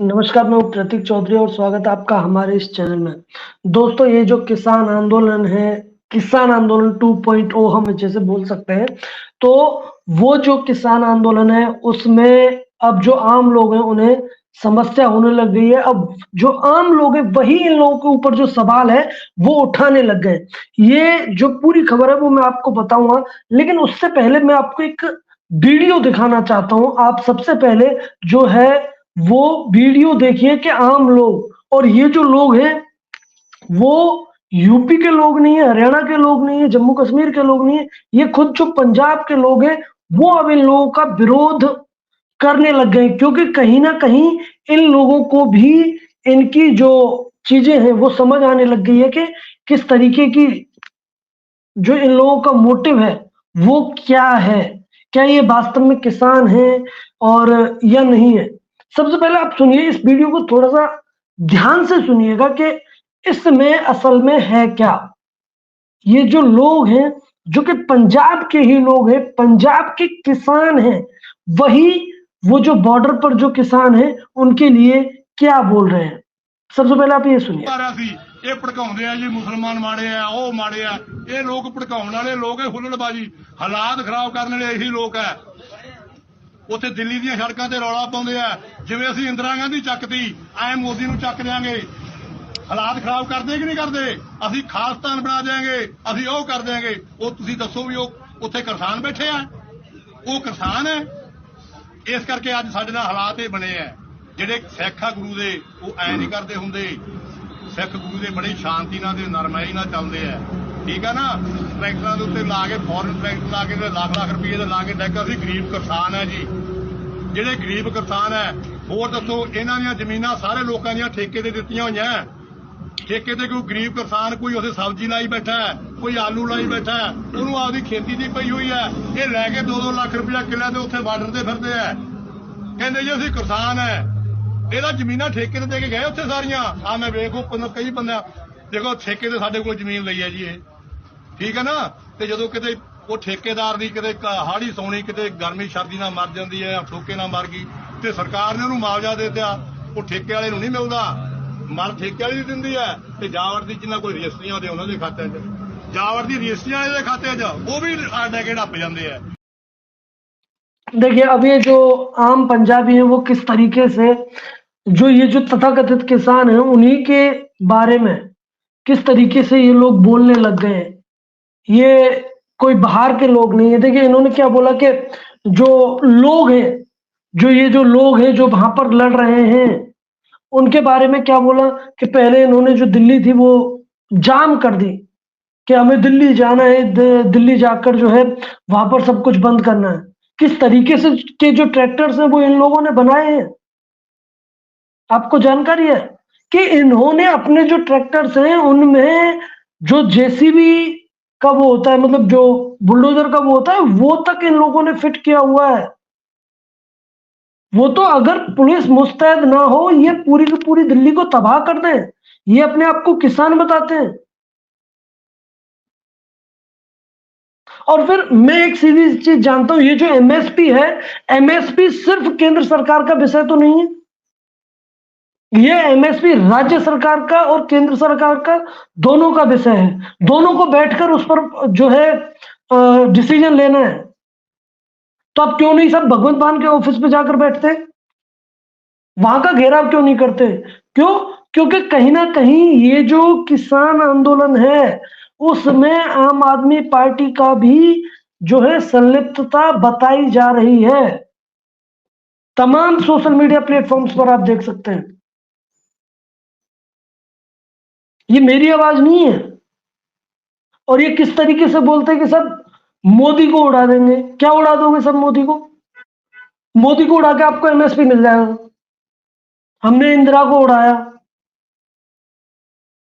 नमस्कार, मैं हूँ प्रतीक चौधरी और स्वागत है आपका हमारे इस चैनल में। दोस्तों, ये जो किसान आंदोलन है, किसान आंदोलन 2.0 हम जैसे बोल सकते हैं, तो वो जो किसान आंदोलन है उसमें अब जो आम लोग हैं उन्हें समस्या होने लग गई है। अब जो आम लोग हैं वही इन लोगों के ऊपर जो सवाल है वो उठाने लग गए। ये जो पूरी खबर है वो मैं आपको बताऊंगा, लेकिन उससे पहले मैं आपको एक वीडियो दिखाना चाहता हूँ। आप सबसे पहले जो है वो वीडियो देखिए कि आम लोग, और ये जो लोग हैं वो यूपी के लोग नहीं है, हरियाणा के लोग नहीं है, जम्मू कश्मीर के लोग नहीं है, ये खुद जो पंजाब के लोग हैं वो अब इन लोगों का विरोध करने लग गए, क्योंकि कहीं ना कहीं इन लोगों को भी इनकी जो चीजें हैं वो समझ आने लग गई है कि किस तरीके की जो इन लोगों का मोटिव है वो क्या है, क्या ये वास्तव में किसान है और या नहीं है। सबसे पहले आप सुनिए, इस वीडियो को थोड़ा सा ध्यान से सुनिएगा कि इसमें असल में है क्या। ये जो लोग हैं जो कि पंजाब के ही लोग हैं, पंजाब के किसान हैं, वही वो जो बॉर्डर पर जो किसान हैं उनके लिए क्या बोल रहे हैं। सबसे पहले आप ये सुनिए। ਇਹ ਭੜਕਾਉਂਦੇ ਆ ਜੀ, ਮੁਸਲਮਾਨ ਮਾੜੇ ਆ, ਉਹ ਮਾੜੇ ਆ। ਇਹ ਲੋਕ ਭੜਕਾਉਣ ਵਾਲੇ ਲੋਕ, ਇਹ ਹੁੱਲੜਬਾਜੀ, ਹਾਲਾਤ ਖਰਾਬ ਕਰਨ ਵਾਲੇ ਇਹੀ ਲੋਕ ਆ। ਉੱਥੇ ਦਿੱਲੀ ਦੀਆਂ ਸੜਕਾਂ ਤੇ ਰੌਲਾ ਪਾਉਂਦੇ ਆ ਜਿਵੇਂ ਅਸੀਂ ਇੰਦਰਾ ਗਾਂਧੀ ਚੱਕਤੀ, ਐ ਮੋਦੀ ਨੂੰ ਚੱਕ ਦਿਆਂਗੇ। ਹਾਲਾਤ ਖਰਾਬ ਕਰਦੇ ਕਿ ਨਹੀਂ ਕਰਦੇ? ਅਸੀਂ ਖਾਲਿਸਤਾਨ ਬਣਾ ਦਿਆਂਗੇ, ਅਸੀਂ ਉਹ ਕਰ ਦਿਆਂਗੇ। ਉਹ ਤੁਸੀਂ ਦੱਸੋ ਵੀ ਉਹ ਉੱਥੇ ਕਿਸਾਨ ਬੈਠੇ ਆ? ਉਹ ਕਿਸਾਨ ਹੈ। ਇਸ ਕਰਕੇ ਅੱਜ ਸਾਡੇ ਨਾਲ ਹਾਲਾਤ ਇਹ ਬਣੇ ਆ। ਜਿਹੜੇ ਸਿੱਖ ਆ ਗੁਰੂ ਦੇ, ਉਹ ਐ ਨਹੀਂ ਕਰਦੇ ਹੁੰਦੇ। ਸਿੱਖ ਗੁਰੂ ਦੇ ਬੜੀ ਸ਼ਾਂਤੀ ਨਾਲ ਤੇ ਨਰਮਾਈ ਨਾਲ ਚੱਲਦੇ ਆ, ਠੀਕ ਆ ਨਾ। ਟਰੈਕਟਰਾਂ ਦੇ ਉੱਤੇ ਲਾ ਕੇ, ਫੋਰਨ ਟਰੈਕਟਰ ਲਾ ਕੇ, ਲੱਖ ਲੱਖ ਰੁਪਏ ਦੇ ਲਾ ਕੇ ਡੈਕ। ਅਸੀਂ ਗਰੀਬ ਕਿਸਾਨ ਹੈ ਜੀ, ਜਿਹੜੇ ਗਰੀਬ ਕਿਸਾਨ ਹੈ। ਹੋਰ ਦੱਸੋ, ਇਹਨਾਂ ਦੀਆਂ ਜ਼ਮੀਨਾਂ ਸਾਰੇ ਲੋਕਾਂ ਦੀਆਂ ਠੇਕੇ ਤੇ ਦਿੱਤੀਆਂ ਹੋਈਆਂ। ਠੇਕੇ ਤੇ ਕੋਈ ਗਰੀਬ ਕਿਸਾਨ, ਕੋਈ ਉੱਥੇ ਸਬਜ਼ੀ ਲਾਈ ਬੈਠਾ ਹੈ, ਕੋਈ ਆਲੂ ਲਾਈ ਬੈਠਾ ਹੈ, ਉਹਨੂੰ ਆਪਦੀ ਖੇਤੀ ਦੀ ਪਈ ਹੋਈ ਹੈ। ਇਹ ਲੈ ਕੇ 2-2 ਲੱਖ ਰੁਪਇਆ ਕਿੱਲਾ ਤੇ ਉੱਥੇ ਬਾਰਡਰ ਤੇ ਫਿਰਦੇ ਆ, ਕਹਿੰਦੇ ਜੀ ਅਸੀਂ ਕਿਸਾਨ ਹੈ। ਇਹਦਾ ਜ਼ਮੀਨਾਂ ਠੇਕੇ ਤੇ ਦੇ ਕੇ ਗਏ ਉੱਥੇ ਸਾਰੀਆਂ। ਆ ਮੈਂ ਵੇਖੋ ਕਈ ਬੰਦਿਆਂ, ਦੇਖੋ ਠੇਕੇ ਤੇ ਸਾਡੇ ਕੋਲ ਜ਼ਮੀਨ ਲਈ ਹੈ ਜੀ ਇਹ, ਠੀਕ ਹੈ ਨਾ। ਤੇ ਜਦੋਂ ਕਿਤੇ ਉਹ ਠੇਕੇਦਾਰ ਦੀ ਕਿਤੇ ਹਾੜੀ ਸੌਣੀ, ਕਿਤੇ ਗਰਮੀ ਸਰਦੀ ਨਾਲ ਮਰ ਜਾਂਦੀ ਹੈ, ਠੋਕੇ ਨਾਲ ਮਰ ਗਈ, ਤੇ ਸਰਕਾਰ ਨੇ ਉਹਨੂੰ ਮੁਆਵਜ਼ਾ ਦੇ ਦਿੱਤਾ। ਉਹ ਠੇਕੇ ਵਾਲੇ ਨੂੰ ਨਹੀਂ ਮਿਲਦਾ, ਮਰ ਠੇਕੇ ਵਾਲੀ ਦਿੰਦੀ ਹੈ। ਤੇ ਜਾਵੜ ਦੀ ਜਿੰਨਾ ਕੋਈ ਰਜਿਸਟਰੀਆਂ ਦੇ ਉਹਨਾਂ ਦੇ ਖਾਤੇ 'ਚ, ਜਾਵੜ ਦੀ ਰਜਿਸਟਰੀਆਂ ਦੇ खाते 'ਚ ਉਹ भी आडे के ढप जाते हैं। देखिए, अब ये जो आम पंजाबी हैं वो किस तरीके से जो ये जो तथाकथित किसान हैं उन्हीं के बारे में किस तरीके से ये लोग बोलने लग गए हैं। ये कोई बाहर के लोग नहीं है। देखिए, इन्होंने क्या बोला कि जो लोग हैं, जो ये जो लोग हैं जो वहां पर लड़ रहे हैं, उनके बारे में क्या बोला कि पहले इन्होंने जो दिल्ली थी वो जाम कर दी कि हमें दिल्ली जाना है, दिल्ली जाकर जो है वहां पर सब कुछ बंद करना है। किस तरीके से के जो ट्रैक्टर्स हैं वो इन लोगों ने बनाए हैं, आपको जानकारी है कि इन्होंने अपने जो ट्रैक्टर्स हैं उनमें जो जेसीबी का वो होता है, मतलब जो बुलडोजर का वो होता है, वो तक इन लोगों ने फिट किया हुआ है। वो तो अगर पुलिस मुस्तैद ना हो, ये पूरी की पूरी दिल्ली को तबाह कर दे। ये अपने आप को किसान बताते हैं। और फिर मैं एक सीधी चीज जानता हूं, ये जो एमएसपी है, एमएसपी सिर्फ केंद्र सरकार का विषय तो नहीं है। ये एमएसपी राज्य सरकार का और केंद्र सरकार का दोनों का विषय है। दोनों को बैठकर उस पर जो है डिसीजन लेना है। तो आप क्यों नहीं सब भगवंत मान के ऑफिस पे जाकर बैठते, वहां का घेराव क्यों नहीं करते? क्यों? क्योंकि कहीं ना कहीं ये जो किसान आंदोलन है उसमें आम आदमी पार्टी का भी जो है संलिप्तता बताई जा रही है। तमाम सोशल मीडिया प्लेटफॉर्म्स पर आप देख सकते हैं। ये मेरी आवाज नहीं है। और ये किस तरीके से बोलते हैं कि सब मोदी को उड़ा देंगे। क्या उड़ा दोगे सब मोदी को? मोदी को उड़ा के आपको एमएसपी मिल जाएगा। हमने इंदिरा को उड़ाया।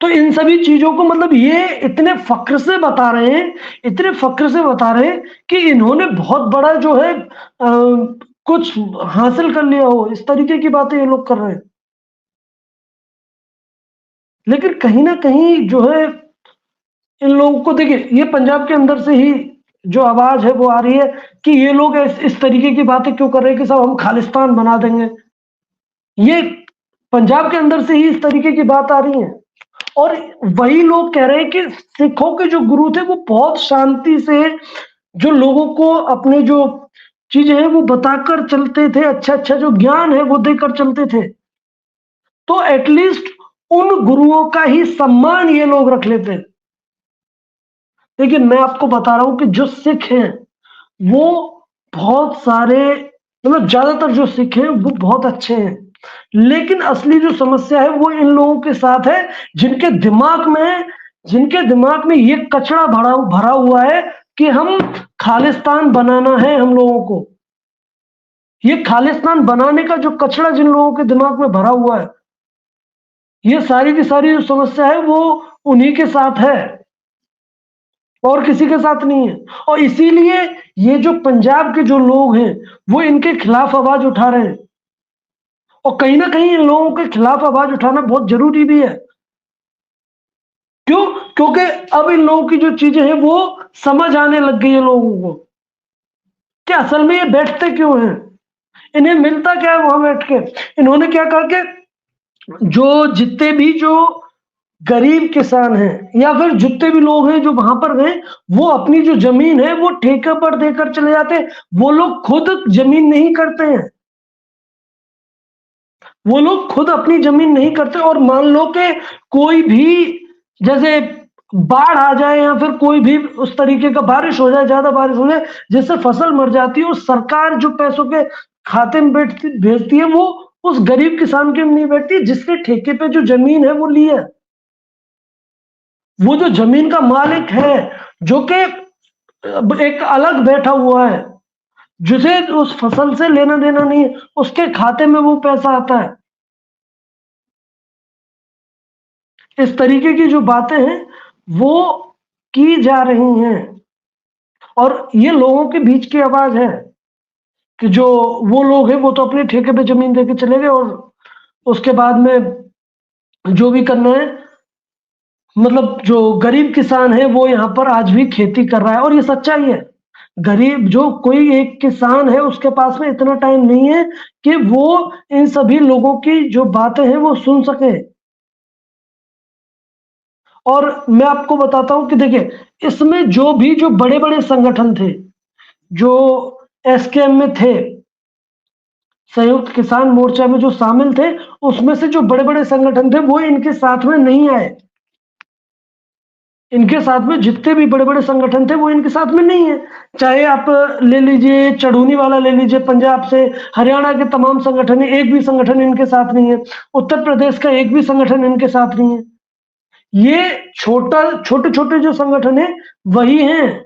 तो इन सभी चीजों को मतलब ये इतने फक्र से बता रहे हैं, इतने फक्र से बता रहे हैं कि इन्होंने बहुत बड़ा जो है कुछ हासिल कर लिया हो। इस तरीके की बातें ये लोग कर रहे हैं। लेकिन कहीं ना कहीं जो है इन लोगों को, देखिए, ये पंजाब के अंदर से ही जो आवाज है वो आ रही है कि ये लोग इस तरीके की बातें क्यों कर रहे हैं कि सब हम खालिस्तान बना देंगे। ये पंजाब के अंदर से ही इस तरीके की बात आ रही है। और वही लोग कह रहे हैं कि सिखों के जो गुरु थे वो बहुत शांति से जो लोगों को अपने जो चीजें हैं वो बताकर चलते थे, अच्छा अच्छा जो ज्ञान है वो देकर चलते थे। तो एटलीस्ट उन गुरुओं का ही सम्मान ये लोग रख लेते। लेकिन मैं आपको बता रहा हूं कि जो सिख हैं वो बहुत सारे, मतलब ज्यादातर जो सिख हैं वो बहुत अच्छे हैं, लेकिन असली जो समस्या है वो इन लोगों के साथ है जिनके दिमाग में ये कचरा भरा हुआ है कि हम खालिस्तान बनाना है हम लोगों को। ये खालिस्तान बनाने का जो कचरा जिन लोगों के दिमाग में भरा हुआ है, ये सारी की सारी जो समस्या है वो उन्हीं के साथ है और किसी के साथ नहीं है। और इसीलिए ये जो पंजाब के जो लोग हैं वो इनके खिलाफ आवाज उठा रहे हैं, और कहीं ना कहीं इन लोगों के खिलाफ आवाज उठाना बहुत जरूरी भी है। क्यों? क्योंकि अब इन लोगों की जो चीजें हैं वो समझ आने लग गई है लोगों को कि असल में ये बैठते क्यों हैं, इन्हें मिलता क्या है वहां बैठ के। इन्होंने क्या कहा कि जो जितने भी जो गरीब किसान हैं या फिर जितने भी लोग हैं जो वहां पर गए, वो अपनी जो जमीन है वो ठेके पर देकर चले जाते हैं। वो लोग खुद जमीन नहीं करते हैं, वो लोग खुद अपनी जमीन नहीं करते। और मान लो कि कोई भी जैसे बाढ़ आ जाए या फिर कोई भी उस तरीके का बारिश हो जाए, ज्यादा बारिश हो जाए जिससे फसल मर जाती है, और सरकार जो पैसों के खाते में भेजती है वो उस गरीब किसान के में नहीं बैठती जिसके ठेके पे जो जमीन है वो ली है। वो जो जमीन का मालिक है जो कि एक अलग बैठा हुआ है, जिसे उस फसल से लेना देना नहीं है, उसके खाते में वो पैसा आता है। इस तरीके की जो बातें हैं वो की जा रही हैं, और ये लोगों के बीच की आवाज है कि जो वो लोग हैं वो तो अपने ठेके पे जमीन देके चले गए, और उसके बाद में जो भी करना है, मतलब जो गरीब किसान है वो यहाँ पर आज भी खेती कर रहा है। और ये सच्चाई है, गरीब जो कोई एक किसान है उसके पास में इतना टाइम नहीं है कि वो इन सभी लोगों की जो बातें हैं वो सुन सके। और मैं आपको बताता हूं कि देखिए, इसमें जो भी जो बड़े बड़े संगठन थे जो एसकेएम में थे, संयुक्त किसान मोर्चा में जो शामिल थे, उसमें से जो बड़े बड़े संगठन थे वो इनके साथ में नहीं आए। इनके साथ में जितने भी बड़े बड़े संगठन थे वो इनके साथ में नहीं है। चाहे आप ले लीजिए चढ़ूनी वाला, ले लीजिए पंजाब से, हरियाणा के तमाम संगठन है, एक भी संगठन इनके साथ नहीं है। उत्तर प्रदेश का एक भी संगठन इनके साथ नहीं है। ये छोटे छोटे जो संगठन है वही हैं।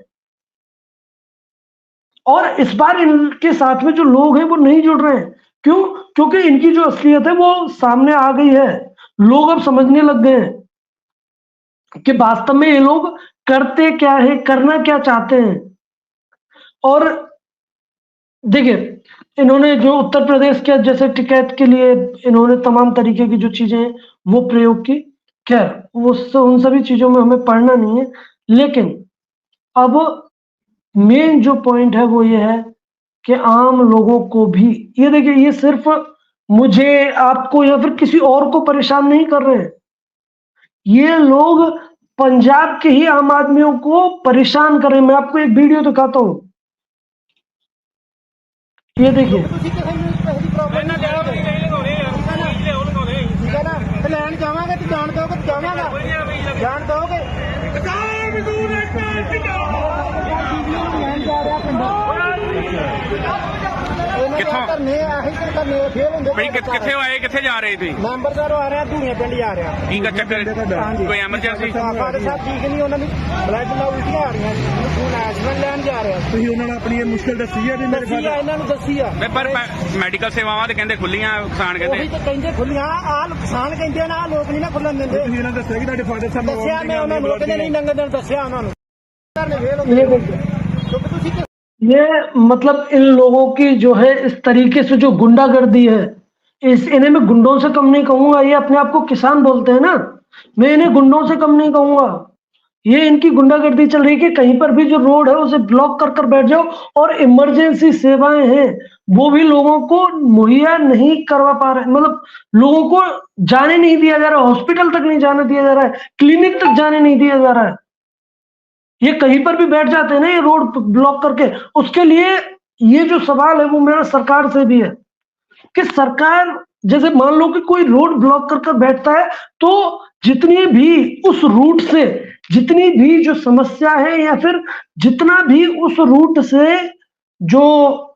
और इस बार इनके साथ में जो लोग हैं वो नहीं जुड़ रहे हैं। क्यों? क्योंकि इनकी जो असलियत है वो सामने आ गई है। लोग अब समझने लग गए हैं कि वास्तव में ये लोग करते क्या है, करना क्या चाहते हैं। और देखिए, इन्होंने जो उत्तर प्रदेश के जैसे टिकैत के लिए इन्होंने तमाम तरीके की जो चीजें हैं वो प्रयोग की। खैर उन सभी चीजों में हमें पढ़ना नहीं है, लेकिन अब मेन जो पॉइंट है वो ये है कि आम लोगों को भी, ये देखिए, ये सिर्फ मुझे, आपको या फिर किसी और को परेशान नहीं कर रहे हैं। ये लोग पंजाब के ही आम आदमियों को परेशान कर रहे हैं। मैं आपको एक वीडियो दिखाता हूं, ये देखिए। लैंड जावांगे तो जान दोगे, तो जावांगा जान दोगे। किथे आए, किथे जा रहे थे? नंबरदार आ रहा, धूड़िया पिंड जा रहा। की ਚੱਕਰ ਕੋਈ ਐਮਰਜੈਂਸੀ? ਸਾਡੇ ਸਾਹਿਬ ਠੀਕ ਨਹੀਂ, ਉਹਨਾਂ ਨੂੰ ਬਲੱਡ ਨਾਲ ਉਲਟੀਆਂ ਆ ਰਹੀਆਂ, ਹੁਣ ਐਸਮੈਂਟ ਲੈਣ ਜਾ ਰਿਹਾ। ਤੁਸੀਂ ਉਹਨਾਂ ਨੂੰ ਆਪਣੀ ਇਹ ਮੁਸ਼ਕਲ ਦੱਸੀ ਆ? ਦੱਸੀ ਆ, ਇਹਨਾਂ ਨੂੰ ਦੱਸੀ ਆ। ਪਰ ਮੈਡੀਕਲ ਸੇਵਾਵਾਂ ਤੇ ਕਹਿੰਦੇ ਖੁੱਲੀਆਂ, ਕਿਸਾਨ ਕਹਿੰਦੇ ਉਹੀ ਤਾਂ ਕਹਿੰਦੇ ਖੁੱਲੀਆਂ, ਆਹ ਕਿਸਾਨ ਕਹਿੰਦੇ ਨਾ, ਆਹ ਲੋਕ ਨਹੀਂ ਨਾ ਖੁੱਲਣ ਦਿੰਦੇ। ਤੁਸੀਂ ਇਹਨਾਂ ਦੱਸਿਆ ਕਿ ਤੁਹਾਡੇ ਫਾਦਰ ਸਾਹਿਬ ਦੱਸਿਆ, ਮੈਂ ਉਹਨਾਂ ਨੂੰ ਕਹਿੰਦੇ ਨਹੀਂ ਲੰਘਣ ਦੇਣ, ਦੱਸਿਆ ਉਹਨਾਂ ਨੂੰ। ये मतलब इन लोगों की जो है इस तरीके से जो गुंडागर्दी है, इन्हें मैं गुंडों से कम नहीं कहूंगा। ये अपने आप को किसान बोलते हैं ना, मैं इन्हें गुंडों से कम नहीं कहूंगा। ये इनकी गुंडागर्दी चल रही है कि कहीं पर भी जो रोड है उसे ब्लॉक कर कर बैठ जाओ, और इमरजेंसी सेवाएं हैं वो भी लोगों को मुहैया नहीं करवा पा रहे, मतलब लोगों को जाने नहीं दिया जा रहा, हॉस्पिटल तक नहीं जाने दिया जा रहा है, क्लिनिक तक जाने नहीं दिया जा रहा है। ये कहीं पर भी बैठ जाते हैं ना ये रोड ब्लॉक करके। उसके लिए ये जो सवाल है वो मेरा सरकार से भी है कि सरकार, जैसे मान लो कि कोई रोड ब्लॉक कर कर बैठता है, तो जितनी भी उस रूट से जितनी भी जो समस्या है, या फिर जितना भी उस रूट से जो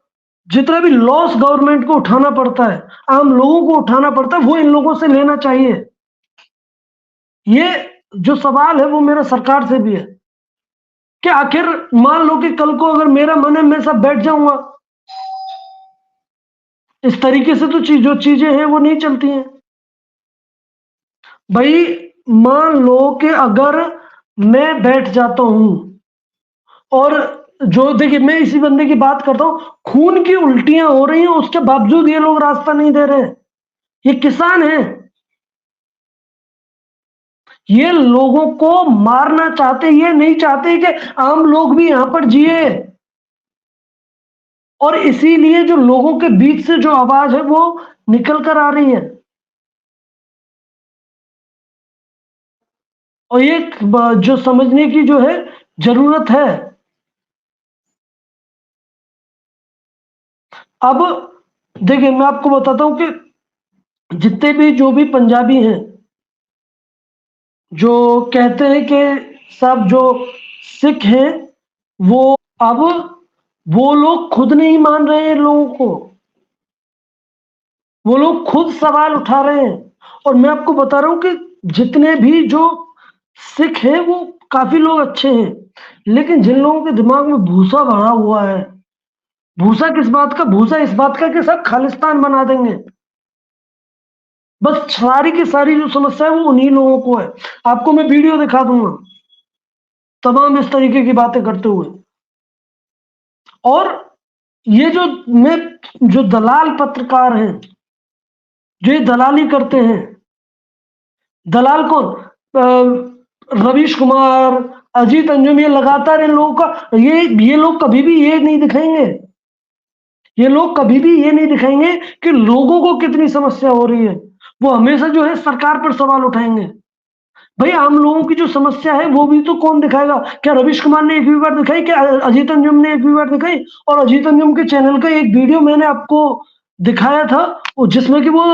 जितना भी लॉस गवर्नमेंट को उठाना पड़ता है, आम लोगों को उठाना पड़ता है, वो इन लोगों से लेना चाहिए। ये जो सवाल है वो मेरा सरकार से भी है कि आखिर मान लो कि कल को अगर मेरा मन है मैं सब बैठ जाऊंगा, इस तरीके से तो जो चीजें हैं वो नहीं चलती हैं भाई। मान लो कि अगर मैं बैठ जाता हूं, और जो देखिए मैं इसी बंदे की बात करता हूं, खून की उल्टियां हो रही हैं, उसके बावजूद ये लोग रास्ता नहीं दे रहे हैं। ये किसान हैं, ये लोगों को मारना चाहते, ये नहीं चाहते कि आम लोग भी यहां पर जिए, और इसीलिए जो लोगों के बीच से जो आवाज है वो निकल कर आ रही है। और ये जो समझने की जो है जरूरत है। अब देखिए मैं आपको बताता हूं कि जितने भी जो भी पंजाबी हैं जो कहते हैं कि सब जो सिख हैं, वो अब वो लोग खुद नहीं मान रहे हैं लोगों को, वो लोग खुद सवाल उठा रहे हैं। और मैं आपको बता रहा हूं कि जितने भी जो सिख हैं वो काफी लोग अच्छे हैं, लेकिन जिन लोगों के दिमाग में भूसा भरा हुआ है, भूसा किस बात का, भूसा इस बात का कि सब खालिस्तान बना देंगे, बस सारी की सारी जो समस्या है वो उन्हीं लोगों को है। आपको मैं वीडियो दिखा दूंगा तमाम इस तरीके की बातें करते हुए। और ये जो दलाल पत्रकार हैं, जो ये दलाली करते हैं, दलाल कौन, रवीश कुमार, अजीत अंजुम, ये लगातार इन लोगों का ये लोग कभी भी ये नहीं दिखाएंगे, ये लोग कभी भी ये नहीं दिखाएंगे कि लोगों को कितनी समस्या हो रही है। वो हमेशा जो है सरकार पर सवाल उठाएंगे। भाई आम लोगों की जो समस्या है वो भी तो कौन दिखाएगा? क्या रवीश कुमार ने एक भी बार दिखाई? क्या अजीत अंजुम ने एक भी बार दिखाई? और अजीत अंजुम के चैनल का एक वीडियो मैंने आपको दिखाया था, जिसमें कि वो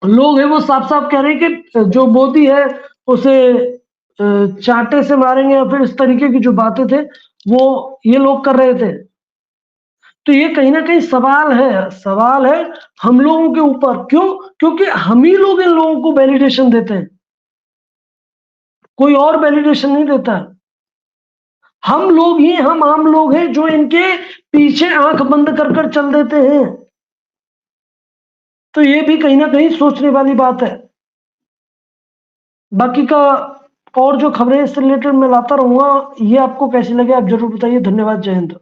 लोग है वो साफ साफ कह रहे हैं कि जो मोदी है उसे चांटे से मारेंगे, या फिर इस तरीके की जो बातें थे वो ये लोग कर रहे थे। तो ये कहीं ना कहीं सवाल है हम लोगों के ऊपर। क्यों? क्योंकि हम ही लोग इन लोगों को वैलिडेशन देते हैं, कोई और वैलिडेशन नहीं देता। हम लोग ही, हम आम लोग हैं जो इनके पीछे आंख बंद कर कर चल देते हैं। तो ये भी कहीं ना कहीं सोचने वाली बात है। बाकी का और जो खबरें इससे रिलेटेड मैं लाता रहूंगा, ये आपको कैसी लगे आप जरूर बताइए। धन्यवाद, जय हिंद।